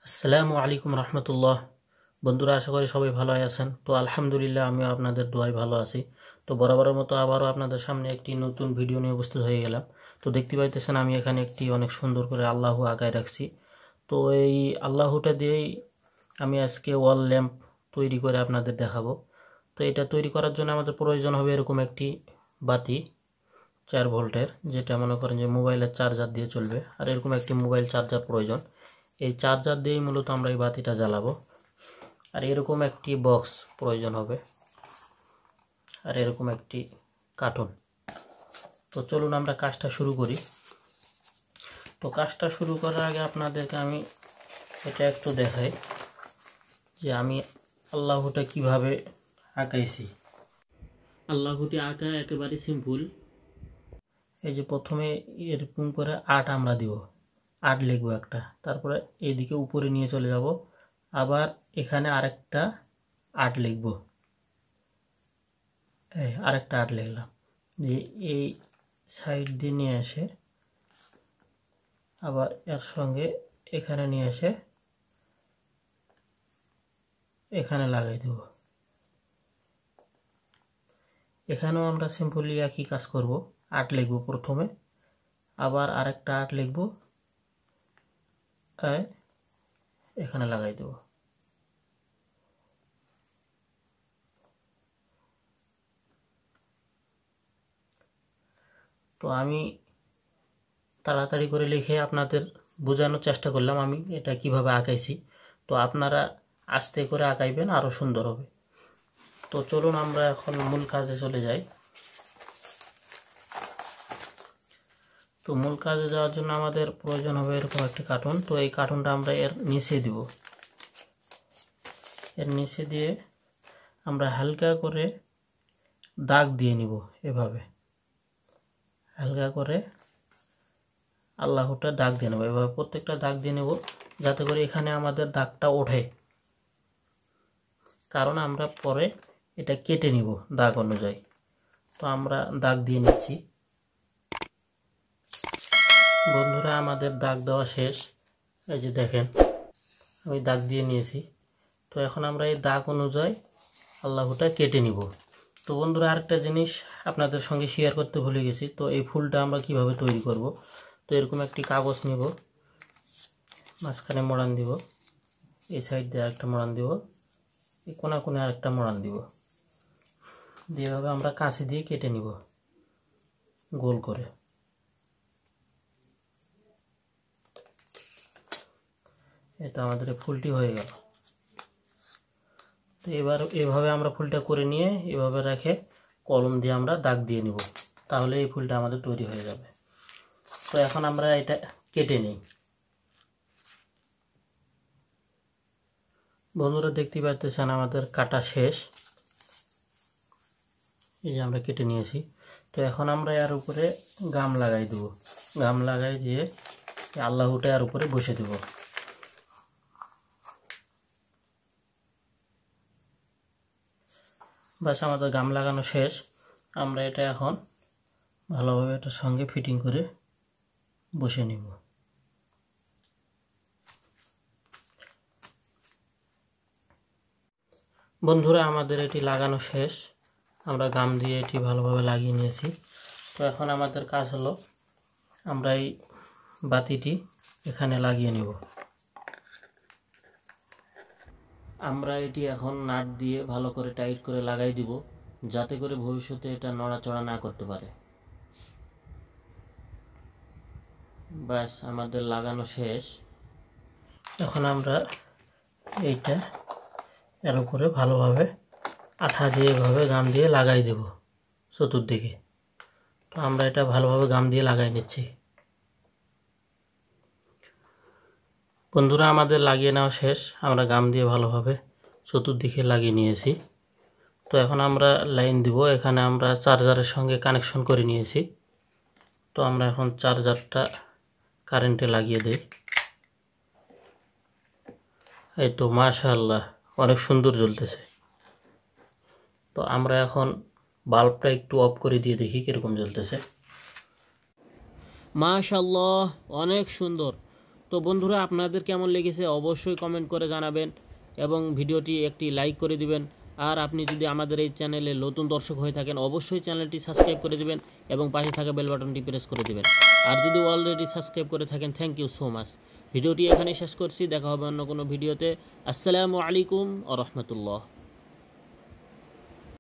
আসসালামু আলাইকুম রহমতুল্লাহ। বন্ধুরা, আশা করি সবাই ভালো আছেন। তো আলহামদুলিল্লাহ, আমিও আপনাদের দোয়ায় ভালো আছি। তো বরাবরের মতো আবারও আপনাদের সামনে একটি নতুন ভিডিও নিয়ে উপস্থিত হয়ে গেলাম। তো দেখতে পাইতেছেন আমি এখানে একটি অনেক সুন্দর করে আল্লাহু আঁকায় রাখছি। তো এই আল্লাহুটা দিয়েই আমি আজকে ওয়াল ল্যাম্প তৈরি করে আপনাদের দেখাবো। তো এটা তৈরি করার জন্য আমাদের প্রয়োজন হবে এরকম একটি বাতি 4 ভোল্টের, যেটা মনে করেন যে মোবাইলের চার্জার দিয়ে চলবে। আর এরকম একটি মোবাইল চার্জার প্রয়োজন। এই চার্জার দিয়েই মূলত আমরা এই বাতিটা জ্বালাবো। আর এরকম একটি বক্স প্রয়োজন হবে, আর এরকম একটি কার্টুন। তো চলুন আমরা কাজটা শুরু করি। তো কাজটা শুরু করার আগে আপনাদেরকে আমি এটা একটু দেখাই যে আমি আল্লাহটা কিভাবে আঁকাইছি। আল্লাহটি আঁকা একেবারে সিম্পল। এই যে প্রথমে এরকম করে 8 আমরা দিব, 8 লিখবো একটা, তারপরে এইদিকে উপরে নিয়ে চলে যাব, আবার এখানে আরেকটা 8 লিখব, আরেকটা 8 লিখলাম, যে এই সাইড দিয়ে নিয়ে এসে আবার এর সঙ্গে এখানে নিয়ে এসে এখানে লাগাই দেব। এখানেও আমরা সিম্পলি একই কাজ করব, 8 লিখব প্রথমে, আবার আরেকটা 8 লিখব, এখানে লাগাই দেব। তো আমি তাড়াতাড়ি করে লিখে আপনাদের বোঝানোর চেষ্টা করলাম আমি এটা কিভাবে আঁকাইছি। তো আপনারা আস্তে করে আঁকাইবেন, আরো সুন্দর হবে। তো চলুন আমরা এখন মূল কাজে চলে যাই। তো মূল কাজে যাওয়ার জন্য আমাদের প্রয়োজন হবে এরকম একটা কার্টুন। তো এই কার্টুনটা আমরা এর নিচে দিব। এর নিচে দিয়ে আমরা হালকা করে দাগ দিয়ে নিব, এভাবে হালকা করে আল্লাহটা দাগ দিয়ে নেব। এভাবে প্রত্যেকটা দাগ দিয়ে নেব, যাতে করে এখানে আমাদের দাগটা ওঠে, কারণ আমরা পরে এটা কেটে নিব দাগ অনুযায়ী। তো আমরা দাগ দিয়ে নিচ্ছি। বন্ধুরা, আমাদের দাগ দেওয়া শেষ। এই যে দেখেন, আমি দাগ দিয়ে নিয়েছি। তো এখন আমরা এই দাগ অনুযায়ী আল্লাহটা কেটে নিব। তো বন্ধুরা, আরেকটা জিনিস আপনাদের সঙ্গে শেয়ার করতে ভুলে গেছি। তো এই ফুলটা আমরা কিভাবে তৈরি করব। তো এরকম একটি কাগজ নিব, মাঝখানে মোড়ান দিব, এই সাইড দিয়ে আরেকটা মোড়ান দিব, এই কোনা কোণে আরেকটা মোড়ান দিব, দিয়ে এভাবে আমরা কাঁচি দিয়ে কেটে নিব গোল করে। এটা আমাদের ফুলটি হয়ে গেল। তো এবার এভাবে আমরা ফুলটা করে নিয়ে এভাবে রেখে কলম দিয়ে আমরা দাগ দিয়ে নিব, তাহলে এই ফুলটা আমাদের তৈরি হয়ে যাবে। তো এখন আমরা এটা কেটে নিই। বন্ধুরা, দেখতে পাচ্ছেন আমাদের কাটা শেষ। এই যে আমরা কেটে নিয়েছি। তো এখন আমরা এর উপরে গাম লাগাই দেব। গাম লাগাই দিয়ে আল্লাহটা এর উপরে বসে দেব। বাস, আমাদের গাম লাগানো শেষ। আমরা এটা এখন ভালোভাবে এটার সঙ্গে ফিটিং করে বসে নিব। বন্ধুরা, আমাদের এটি লাগানো শেষ। আমরা গাম দিয়ে এটি ভালোভাবে লাগিয়ে নিয়েছি। তো এখন আমাদের কাজ হলো আমরা এই বাতিটি এখানে লাগিয়ে নিব। আমরা এটি এখন নাট দিয়ে ভালো করে টাইট করে লাগাই দিব, যাতে করে ভবিষ্যতে এটা নড়াচড়া না করতে পারে। ব্যাস, আমাদের লাগানো শেষ। এখন আমরা এইটা এর উপরে ভালোভাবে আঠা দিয়ে এভাবে গাম দিয়ে লাগাই দেব চতুর্দিকে। তো আমরা এটা ভালোভাবে গাম দিয়ে লাগাই নিচ্ছি। বন্ধুরা, আমাদের লাগিয়ে নেওয়া শেষ। আমরা গাম দিয়ে ভালোভাবে চতুর্দিকে লাগিয়ে নিয়েছি। তো এখন আমরা লাইন দিব। এখানে আমরা চার্জারের সঙ্গে কানেকশন করে নিয়েছি। তো আমরা এখন চার্জারটা কারেন্টে লাগিয়ে দেই। এই তো মাশাআল্লাহ, অনেক সুন্দর জ্বলতেছে। তো আমরা এখন বাল্বটা একটু অফ করে দিয়ে দেখি কিরকম জ্বলতেছে। মাশাআল্লাহ, অনেক সুন্দর। তো তো বন্ধুরা, আপনাদের কেমন লেগেছে অবশ্যই কমেন্ট করে জানাবেন এবং ভিডিওটি একটি লাইক করে দিবেন। আর আপনি যদি আমাদের এই চ্যানেলে নতুন দর্শক হয়ে থাকেন অবশ্যই চ্যানেলটি সাবস্ক্রাইব করে দিবেন এবং পাশে থাকা বেল বাটনটি প্রেস করে দিবেন। আর যদি অলরেডি সাবস্ক্রাইব করে থাকেন থ্যাংক ইউ সো মাচ। ভিডিওটি এখানেই শেষ করছি, দেখা হবে অন্য কোনো ভিডিওতে। আসসালামু আলাইকুম ওয়া রাহমাতুল্লাহ।